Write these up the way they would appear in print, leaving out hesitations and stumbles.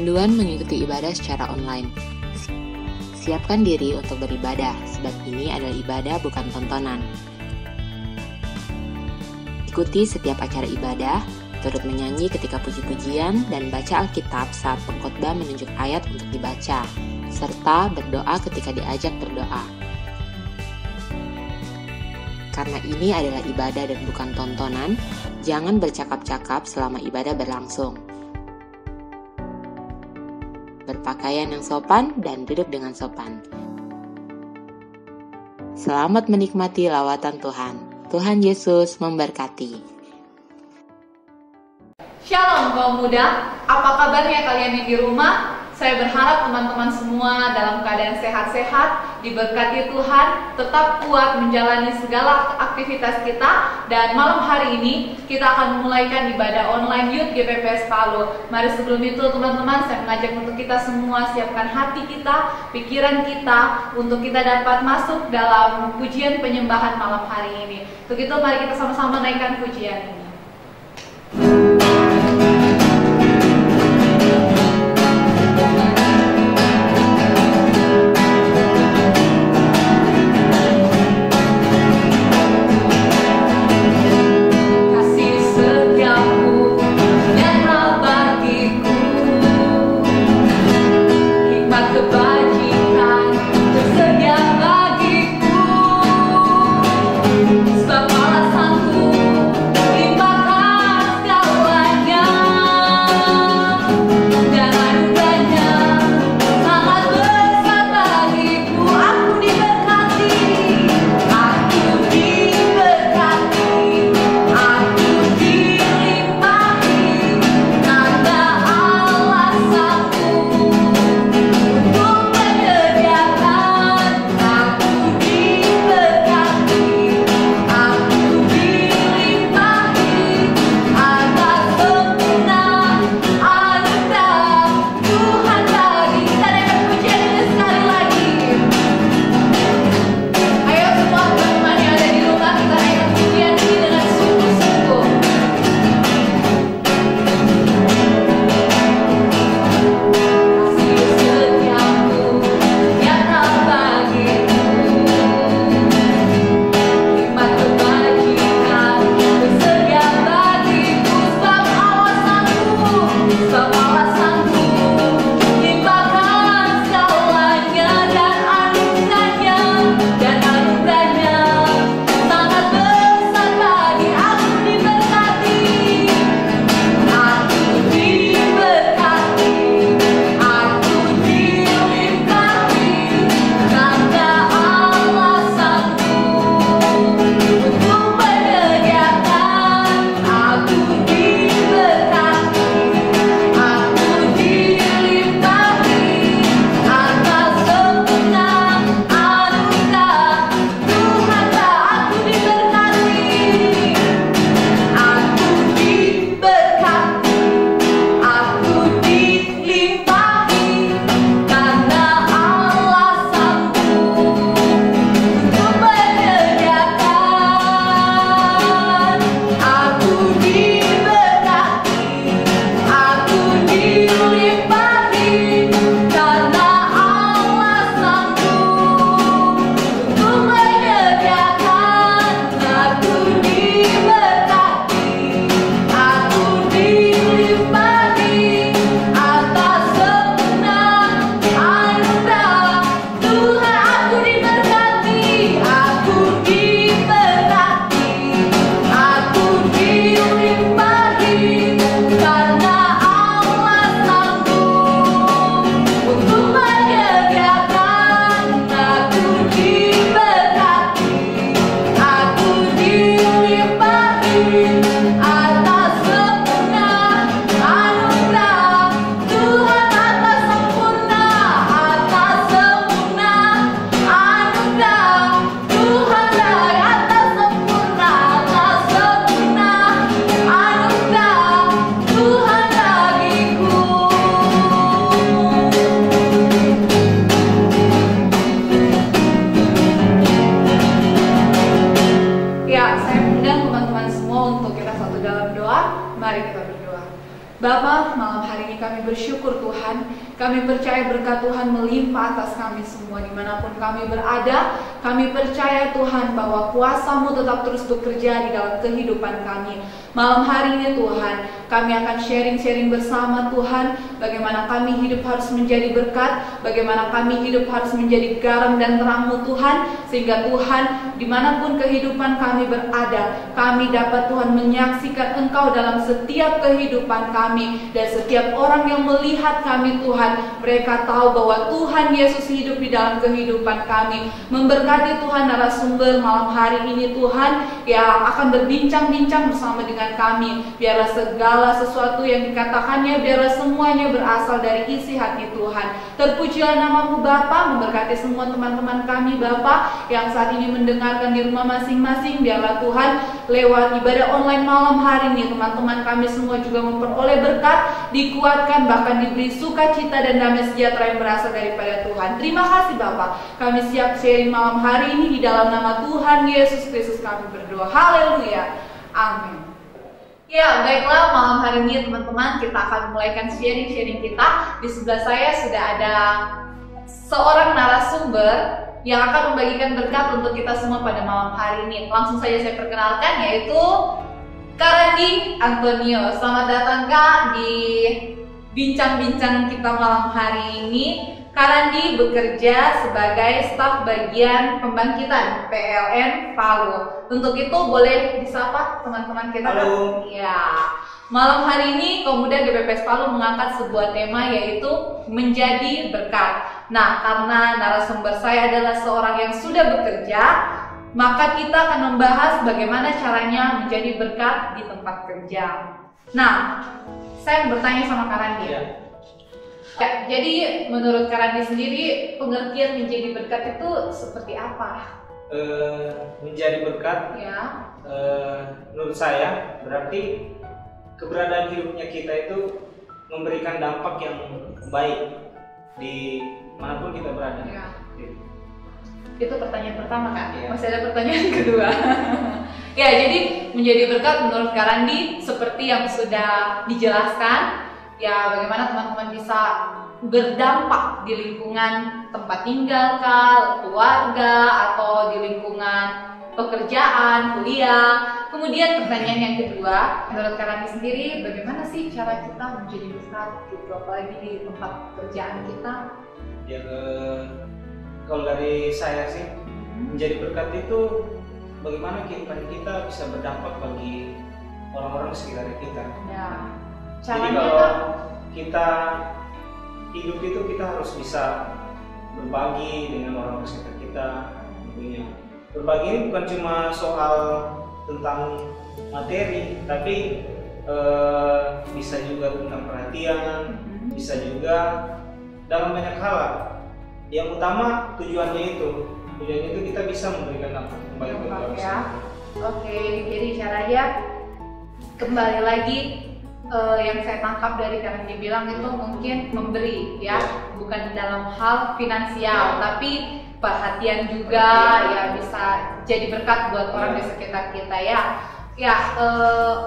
Kerinduan mengikuti ibadah secara online. Siapkan diri untuk beribadah, sebab ini adalah ibadah bukan tontonan. Ikuti setiap acara ibadah, turut menyanyi ketika puji-pujian, dan baca Alkitab saat pengkhotbah menunjuk ayat untuk dibaca, serta berdoa ketika diajak berdoa. Karena ini adalah ibadah dan bukan tontonan, jangan bercakap-cakap selama ibadah berlangsung. Berpakaian yang sopan dan duduk dengan sopan. Selamat menikmati lawatan Tuhan. Tuhan Yesus memberkati. Shalom kaum muda, apa kabarnya kalian yang di rumah? Saya berharap teman-teman semua dalam keadaan sehat-sehat, diberkati Tuhan, tetap kuat menjalani segala aktivitas kita. Dan malam hari ini kita akan memulaikan ibadah online Youth GPPS Palu. Mari sebelum itu teman-teman, saya mengajak untuk kita semua siapkan hati kita, pikiran kita, untuk kita dapat masuk dalam pujian penyembahan malam hari ini. Untuk itu mari kita sama-sama naikkan pujian ini. Bapa, malam hari ini kami bersyukur Tuhan. Kami percaya berkat Tuhan melimpah atas kami semua dimanapun kami berada. Kami percaya Tuhan bahwa kuasa-Mu tetap terus bekerja di dalam kehidupan kami. Malam hari ini Tuhan, kami akan sharing-sharing bersama Tuhan, bagaimana kami hidup harus menjadi berkat, bagaimana kami hidup harus menjadi garam dan terang-Mu Tuhan, sehingga Tuhan dimanapun kehidupan kami berada, kami dapat Tuhan menyaksikan Engkau dalam setiap kehidupan kami, dan setiap orang yang melihat kami Tuhan, mereka tahu bahwa Tuhan Yesus hidup di dalam kehidupan kami. Memberkati Tuhan narasumber malam hari ini Tuhan, yang akan berbincang-bincang bersama dengan kami. Biarlah segala sesuatu yang dikatakannya, biarlah semuanya berasal dari isi hati Tuhan. Terpujilah nama-Mu Bapa, memberkati semua teman-teman kami Bapa yang saat ini mendengarkan di rumah masing-masing. Biarlah Tuhan lewat ibadah online malam hari ini, teman-teman kami semua juga memperoleh berkat, dikuatkan, bahkan diberi sukacita dan damai sejahtera yang berasal daripada Tuhan. Terima kasih Bapa. Kami siap sharing malam hari ini di dalam nama Tuhan Yesus Kristus kami berdoa. Haleluya. Amin. Ya, baiklah, malam hari ini teman-teman kita akan mulaikan sharing-sharing kita. Di sebelah saya sudah ada seorang narasumber yang akan membagikan berkat untuk kita semua pada malam hari ini. Langsung saja saya perkenalkan, yaitu Kak Randi Antonio. Selamat datang Kak di bincang-bincang kita malam hari ini. Kak Randi bekerja sebagai staf bagian pembangkitan PLN Palu. Untuk itu boleh disapa teman-teman kita. Halo. Ya. Malam hari ini Pemuda GPPS Palu mengangkat sebuah tema, yaitu menjadi berkat. Nah, karena narasumber saya adalah seorang yang sudah bekerja, maka kita akan membahas bagaimana caranya menjadi berkat di tempat kerja. Nah, saya bertanya sama Kak Randi. Ya. Ya, jadi menurut Kak Randi sendiri, pengertian menjadi berkat itu seperti apa? Menjadi berkat, Ya. menurut saya berarti keberadaan hidupnya kita itu memberikan dampak yang baik di manapun kita berada. Ya. Itu pertanyaan pertama Kak. Ya. Masih ada pertanyaan kedua. Ya, jadi menjadi berkat menurut Kak Randi seperti yang sudah dijelaskan. Ya, bagaimana teman-teman bisa berdampak di lingkungan tempat tinggal, keluarga, atau di lingkungan pekerjaan, kuliah. Kemudian pertanyaan yang kedua, menurut Kak Randi sendiri, bagaimana sih cara kita menjadi berkat gitu, apalagi di tempat pekerjaan kita? Ya, kalau dari saya sih, menjadi berkat itu bagaimana kehidupan kita bisa berdampak bagi orang-orang di sekitar kita. Ya. Jadi Caranya kalau kita hidup itu kita harus bisa berbagi dengan orang-orang sekitar kita. Tentunya berbagi ini bukan cuma soal tentang materi, tapi bisa juga tentang perhatian, bisa juga dalam banyak hal. Yang utama tujuannya itu kita bisa memberikan dampak kembali ke orang ya. Oke, jadi caranya kembali lagi. Yang saya tangkap dari Kak Randi bilang itu mungkin memberi ya, bukan dalam hal finansial, tapi perhatian juga ya, bisa jadi berkat buat orang di sekitar kita ya. Ya,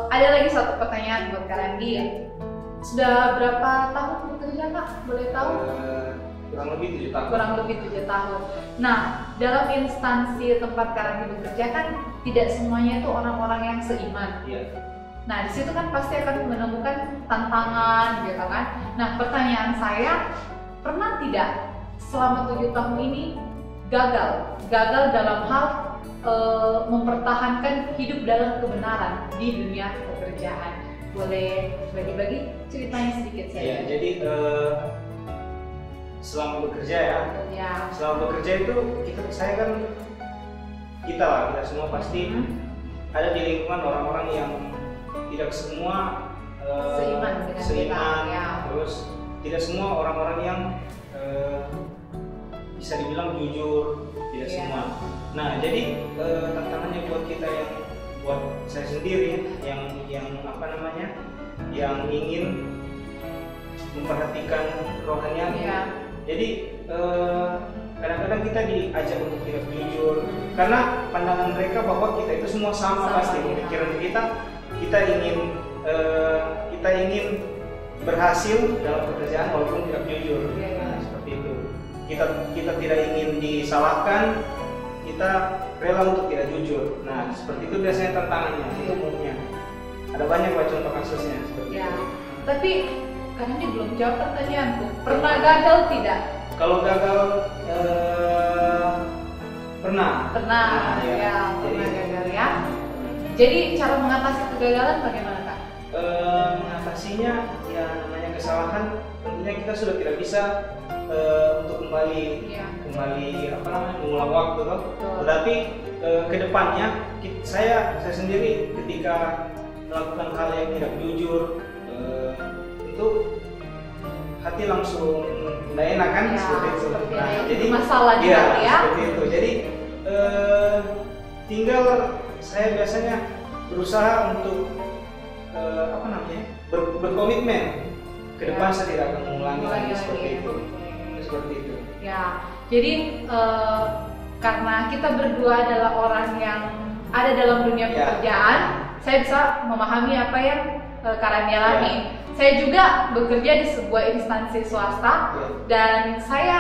ada lagi satu pertanyaan buat Kak Randi. Sudah berapa tahun bekerja Kak? Boleh tahu? Kurang lebih 7 tahun. Kurang lebih 7 tahun. Nah, dalam instansi tempat Kak Randi bekerja kan tidak semuanya itu orang-orang yang seiman. Iya. Nah, di situ kan pasti akan menemukan tantangan gitu kan. Nah, pertanyaan saya, pernah tidak selama 7 tahun ini gagal dalam hal mempertahankan hidup dalam kebenaran di dunia pekerjaan? Boleh bagi-bagi ceritanya sedikit saya? Iya, jadi selama bekerja ya. Selama bekerja itu kita semua pasti ada di lingkungan orang-orang yang tidak semua seiman dengan seiman, kita, ya. Terus tidak semua orang-orang yang bisa dibilang jujur, tidak semua. Nah, jadi tantangannya buat kita buat saya sendiri yang yang ingin memperhatikan rohanian. Ya. Jadi kadang-kadang kita diajak untuk tidak jujur karena pandangan mereka bahwa kita itu semua sama pasti. Pemikiran kita ingin berhasil dalam pekerjaan walaupun tidak jujur. Nah, seperti itu. Kita tidak ingin disalahkan, kita rela untuk tidak jujur. Nah, seperti itu biasanya tantangannya, itu umumnya. Ada banyak contoh kasusnya seperti Ya. itu. Tapi karena ini belum jawab pertanyaanku. Pernah gagal tidak? Kalau gagal pernah. Pernah, ya. ya, pernah Jadi, gagal ya. Jadi cara mengatasi kegagalan bagaimana Kak? mengatasinya ya namanya kesalahan, tentunya kita sudah tidak bisa untuk kembali Iya. mengulang waktu toh. Betul. Tetapi kedepannya saya sendiri ketika melakukan hal yang tidak jujur itu hati langsung tidak enak kan, Ya, seperti itu. seperti Nah, itu. jadi Masalah juga ya, ya. seperti itu. Jadi tinggal saya biasanya berusaha untuk berkomitmen ke depan, Ya. saya tidak akan mengulangi lagi seperti ya. itu. Seperti itu. Ya, jadi karena kita berdua adalah orang yang ada dalam dunia Ya. pekerjaan, saya bisa memahami apa yang Kak Randi alami. Ya. Saya juga bekerja di sebuah instansi swasta Ya. dan saya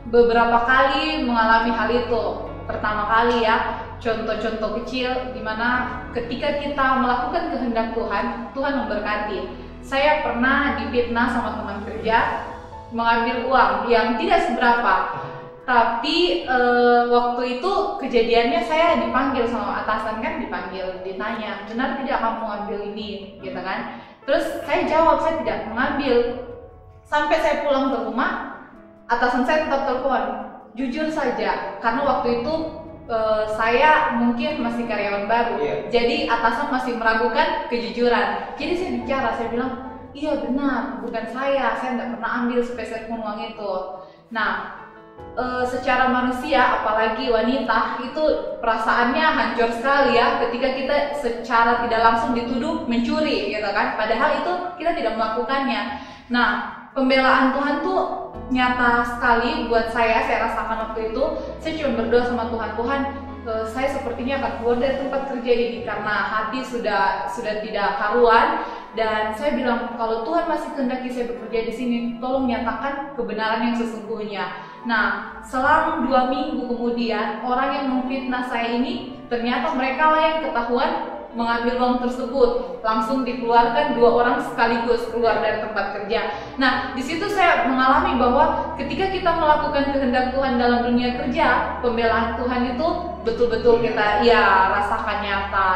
beberapa kali mengalami hal itu. Pertama kali ya, contoh-contoh kecil di mana ketika kita melakukan kehendak Tuhan, Tuhan memberkati. Saya pernah difitnah sama teman kerja mengambil uang yang tidak seberapa. Tapi waktu itu kejadiannya saya dipanggil sama atasan, kan dipanggil, ditanya, benar tidak kamu mengambil ini, gitu kan? Terus saya jawab saya tidak mengambil. Sampai saya pulang ke rumah, atasan saya tetap telepon, jujur saja, karena waktu itu saya mungkin masih karyawan baru, jadi atasan masih meragukan kejujuran. Jadi saya bicara, saya bilang, iya benar, bukan saya tidak pernah ambil spesial uang itu. Nah, secara manusia, apalagi wanita, itu perasaannya hancur sekali ya ketika kita secara tidak langsung dituduh mencuri, gitu kan? Padahal itu kita tidak melakukannya. Nah, pembelaan Tuhan tuh nyata sekali buat saya rasakan waktu itu. Saya cuma berdoa sama Tuhan, Tuhan, saya sepertinya akan keluar dari tempat kerja ini karena hati sudah tidak karuan. Dan saya bilang, kalau Tuhan masih kehendaki saya bekerja di sini, tolong nyatakan kebenaran yang sesungguhnya. Nah, selang 2 minggu kemudian, orang yang memfitnah saya ini ternyata mereka lah yang ketahuan mengambil uang tersebut. Langsung dikeluarkan 2 orang sekaligus keluar dari tempat kerja. Nah, di situ saya mengalami bahwa ketika kita melakukan kehendak Tuhan dalam dunia kerja, pembelaan Tuhan itu betul-betul kita rasakan nyata.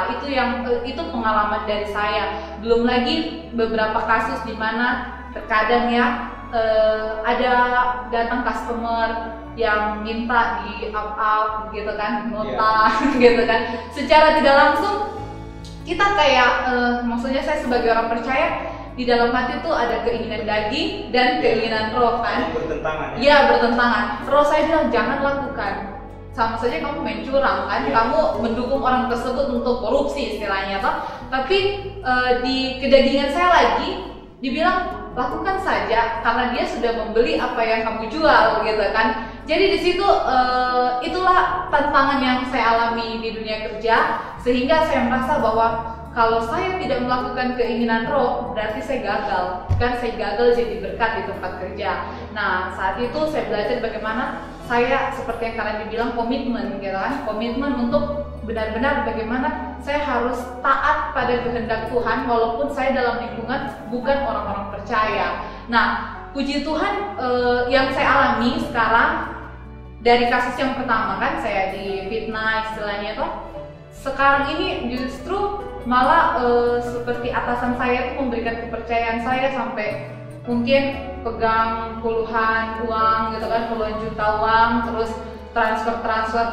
Itu pengalaman dari saya. Belum lagi beberapa kasus di mana terkadang ada datang customer yang minta di up gitu kan, nota gitu kan. Secara tidak langsung kita kayak maksudnya saya sebagai orang percaya, di dalam hati tuh ada keinginan daging dan keinginan roh kan. Bertentangan. Iya, bertentangan. Roh saya bilang jangan lakukan. Sama saja kamu main curang kan, kamu mendukung orang tersebut untuk korupsi istilahnya toh. Tapi di kedagingan saya lagi dibilang lakukan saja karena dia sudah membeli apa yang kamu jual gitu kan. Jadi di situ itulah tantangan yang saya alami di dunia kerja, sehingga saya merasa bahwa kalau saya tidak melakukan keinginan roh berarti saya gagal, kan saya gagal jadi berkat di tempat kerja. Nah, saat itu saya belajar bagaimana saya seperti yang kalian dibilang komitmen gitu kan, komitmen untuk benar-benar bagaimana saya harus taat pada kehendak Tuhan walaupun saya dalam lingkungan bukan orang-orang percaya. Nah, puji Tuhan yang saya alami sekarang dari kasus yang pertama kan saya difitnah istilahnya toh, sekarang ini justru malah seperti atasan saya tuh memberikan kepercayaan saya sampai mungkin pegang puluhan uang gitu kan, puluhan juta uang, terus transfer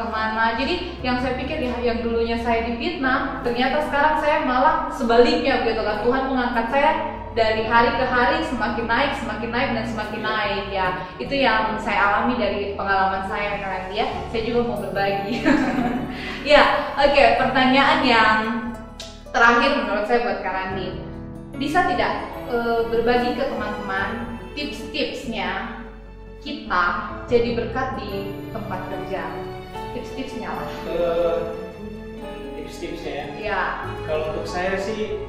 kemana. Jadi yang saya pikir yang dulunya saya difitnah, ternyata sekarang saya malah sebaliknya gitu kan. Tuhan mengangkat saya dari hari ke hari semakin naik dan semakin naik ya. Itu yang saya alami dari pengalaman saya kalian ya. Saya juga mau berbagi. Ya, oke, pertanyaan yang terakhir menurut saya buat Kak Randi. Bisa tidak berbagi ke teman-teman tips-tipsnya kita jadi berkat di tempat kerja? Tips-tipsnya lah. Tips-tipsnya ya. Ya. Kalau untuk saya sih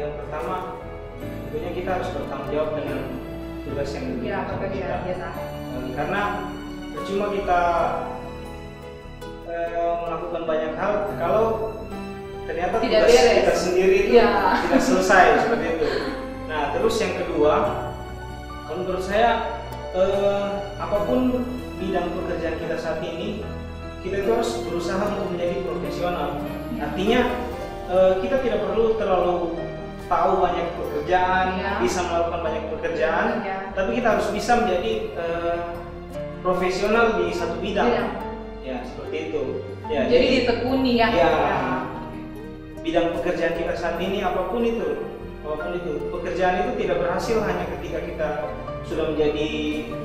yang pertama tentunya kita kita harus bertanggung jawab dengan tugas yang Ya, diberikan kepada pekerjaan kita. Karena percuma kita melakukan banyak hal kalau ternyata Tidak tugas beres. kita sendiri itu Ya. tidak selesai seperti itu. Nah, terus yang kedua, kalau menurut saya apapun bidang pekerjaan kita saat ini, kita itu harus berusaha untuk menjadi profesional. Artinya kita tidak perlu terlalu tahu banyak pekerjaan, Ya. bisa melakukan banyak pekerjaan, Ya. tapi kita harus bisa menjadi profesional di satu bidang. Bidang. Ya, seperti itu. Ya, Jadi ditekuni ya. Ya. Bidang pekerjaan kita saat ini apapun itu, pekerjaan itu tidak berhasil hanya ketika kita sudah menjadi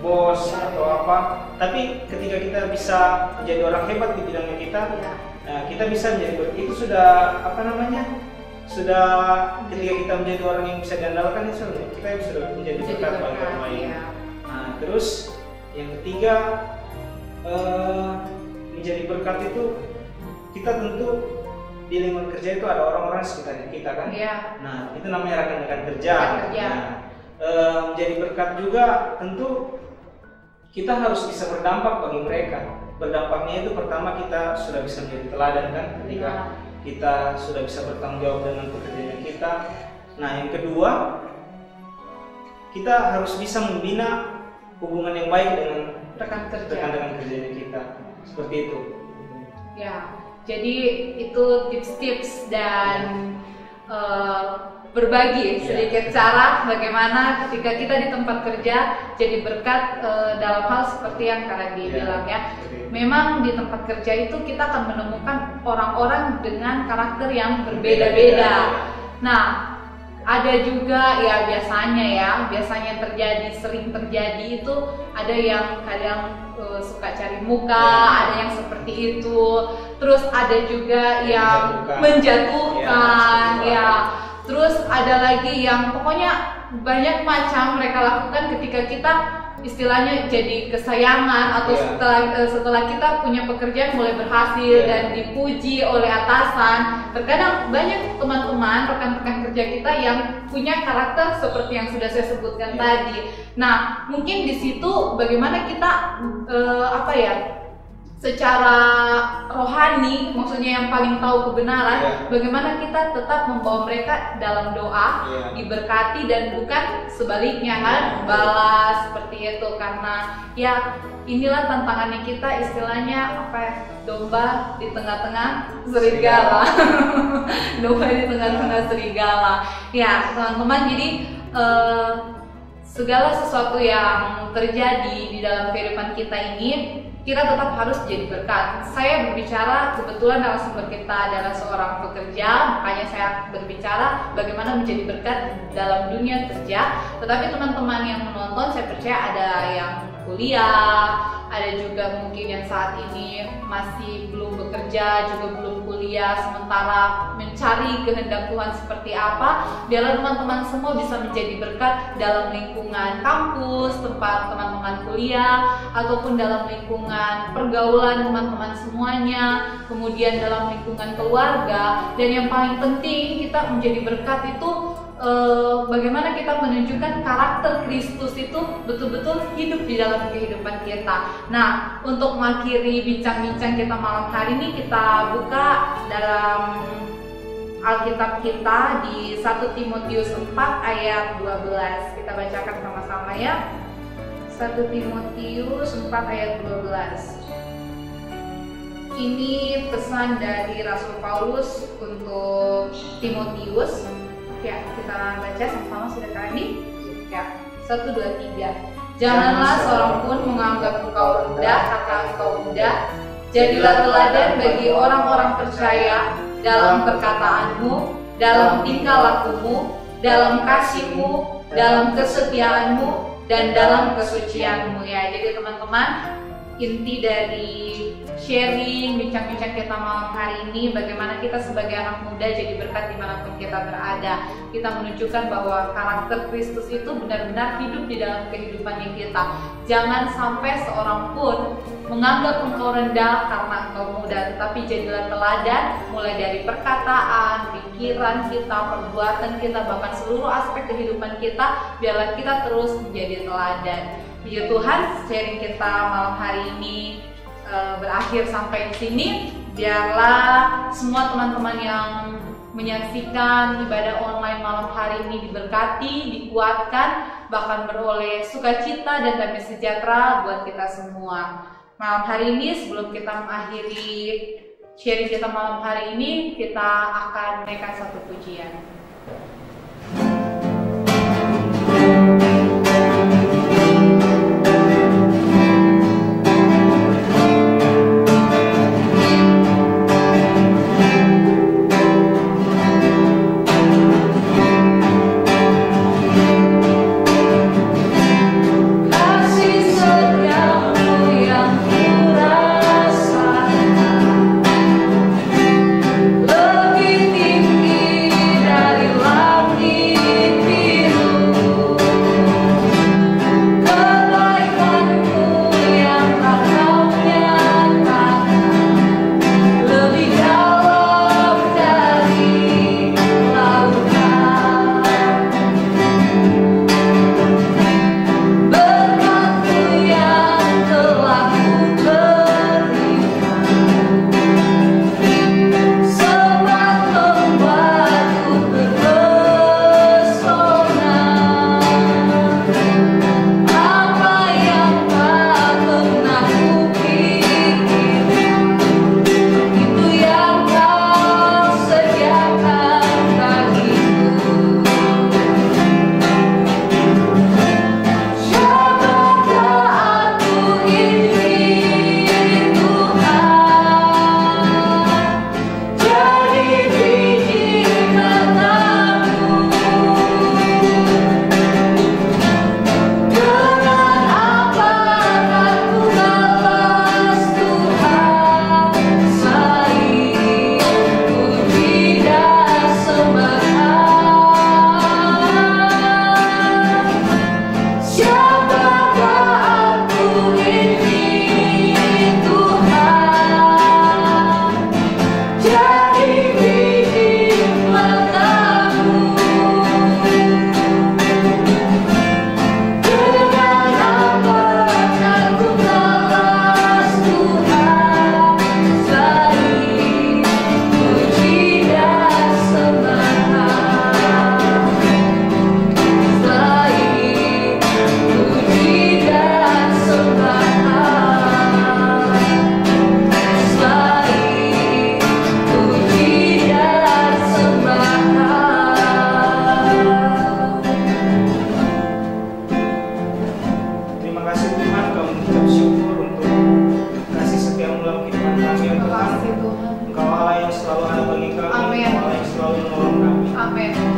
bos atau apa, tapi ketika kita bisa menjadi orang hebat di bidangnya kita, Ya. nah, kita bisa menjadi, itu sudah apa namanya, sudah ketika kita menjadi orang yang bisa diandalkan, itu kita sudah menjadi Jadi berkat bagi berkat, orang lain. ya. Nah, terus yang ketiga, menjadi berkat itu kita tentu di lingkungan kerja itu ada orang-orang sekitar kita kan. Iya. Nah, itu namanya rekan-rekan kerja. Rekan kerja. Nah, menjadi berkat juga tentu kita harus bisa berdampak bagi mereka. Berdampaknya itu pertama kita sudah bisa menjadi teladan kan, ketika Ya. kita sudah bisa bertanggung jawab dengan pekerjaan kita. Nah, yang kedua, kita harus bisa membina hubungan yang baik dengan Rekan kerja. rekan-rekan kerjanya kita. Seperti itu. Ya, jadi itu tips-tips dan berbagi sedikit cara bagaimana ketika kita di tempat kerja jadi berkat dalam hal seperti yang Kak Radi bilang ya. Memang di tempat kerja itu kita akan menemukan orang-orang dengan karakter yang berbeda-beda. Nah, ada juga ya biasanya sering terjadi itu ada yang kadang suka cari muka, ada yang seperti itu. Terus ada juga yang menjatuhkan, ya. Terus ada lagi yang pokoknya banyak macam mereka lakukan ketika kita istilahnya jadi kesayangan atau setelah kita punya pekerjaan mulai berhasil dan dipuji oleh atasan. Terkadang banyak teman-teman rekan-rekan kerja kita yang punya karakter seperti yang sudah saya sebutkan tadi. Nah, mungkin di situ bagaimana kita secara rohani, maksudnya yang paling tahu kebenaran, bagaimana kita tetap membawa mereka dalam doa, diberkati dan bukan sebaliknya kan, balas seperti itu. Karena ya inilah tantangannya kita, istilahnya domba di tengah-tengah serigala. Domba di tengah-tengah serigala. Ya teman-teman, jadi segala sesuatu yang terjadi di dalam kehidupan kita ini, kita tetap harus jadi berkat. Saya berbicara, kebetulan narasumber kita adalah seorang pekerja, makanya saya berbicara bagaimana menjadi berkat dalam dunia kerja. Tetapi teman-teman yang menonton, saya percaya ada yang kuliah, ada juga mungkin yang saat ini masih belum bekerja, juga belum kuliah, sementara mencari kehendak Tuhan seperti apa. Biarlah teman-teman semua bisa menjadi berkat dalam lingkungan kampus, tempat teman-teman kuliah, ataupun dalam lingkungan pergaulan teman-teman semuanya, kemudian dalam lingkungan keluarga. Dan yang paling penting, kita menjadi berkat itu bagaimana kita menunjukkan karakter Kristus itu betul-betul hidup di dalam kehidupan kita. Nah, untuk mengakhiri bincang-bincang kita malam hari ini, kita buka dalam Alkitab kita di 1 Timotius 4 ayat 12. Kita bacakan sama-sama ya. 1 Timotius 4 ayat 12. Ini pesan dari Rasul Paulus untuk Timotius. Ya, kita baca sama-sama, sudah kali. Ya, 1, 2, 3. Janganlah seorang pun menganggap engkau rendah karena engkau muda. Jadilah teladan bagi orang-orang percaya dalam perkataanmu, dalam tingkah lakumu, dalam kasihmu, dalam kesetiaanmu, dan dalam kesucianmu. Ya, jadi teman-teman, inti dari sharing bincang-bincang kita malam hari ini, bagaimana kita sebagai anak muda jadi berkat dimanapun kita berada. Kita menunjukkan bahwa karakter Kristus itu benar-benar hidup di dalam kehidupannya kita. Jangan sampai seorang pun menganggap engkau rendah karena engkau muda, tetapi jadilah teladan mulai dari perkataan, pikiran, pikiran kita, perbuatan kita, bahkan seluruh aspek kehidupan kita, biarlah kita terus menjadi teladan. Puji Tuhan, sharing kita malam hari ini berakhir sampai di sini. Biarlah semua teman-teman yang menyaksikan ibadah online malam hari ini diberkati, dikuatkan, bahkan beroleh sukacita dan damai sejahtera buat kita semua. Malam hari ini, sebelum kita mengakhiri sharing kita malam hari ini, kita akan menaikkan satu pujian.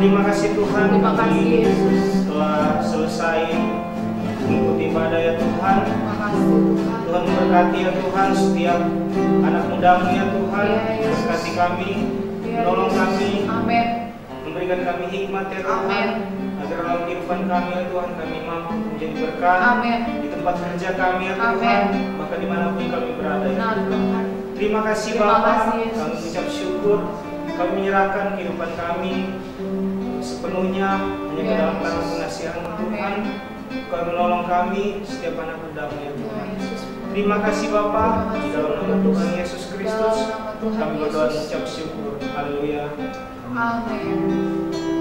Terima kasih Tuhan. Terima kasih Yesus. Setelah selesai mengikuti ibadah ya Tuhan. Terima kasih Tuhan. Tuhan memberkati ya Tuhan setiap anak mudamu ya Tuhan. Ya, Yesus. Berkati kami, Ya, menolong Yesus. kami, Amin. memberikan kami hikmat ya Tuhan. Amin. Agar dalam kehidupan kami ya Tuhan kami mampu menjadi berkat Amin. di tempat kerja kami ya Tuhan. Amin. Maka dimanapun kami berada ya Benar Tuhan. Tuhan. Terima kasih Terima Bapa. kasih, Yesus. Kami mengucap syukur. Kami menyerahkan kehidupan kami sepenuhnya hanya ke Ya, dalam tangan Yesus. pengasihan-Mu Amin. Tuhan. Kau menolong kami setiap anak mudamu ya Ya, Tuhan. Yesus. Terima kasih Bapa. Terima kasih, Di dalam nama Yesus. Tuhan Yesus Kristus Dalam nama Tuhan kami berdoa Yesus. mengucap syukur. Haleluya. Amin.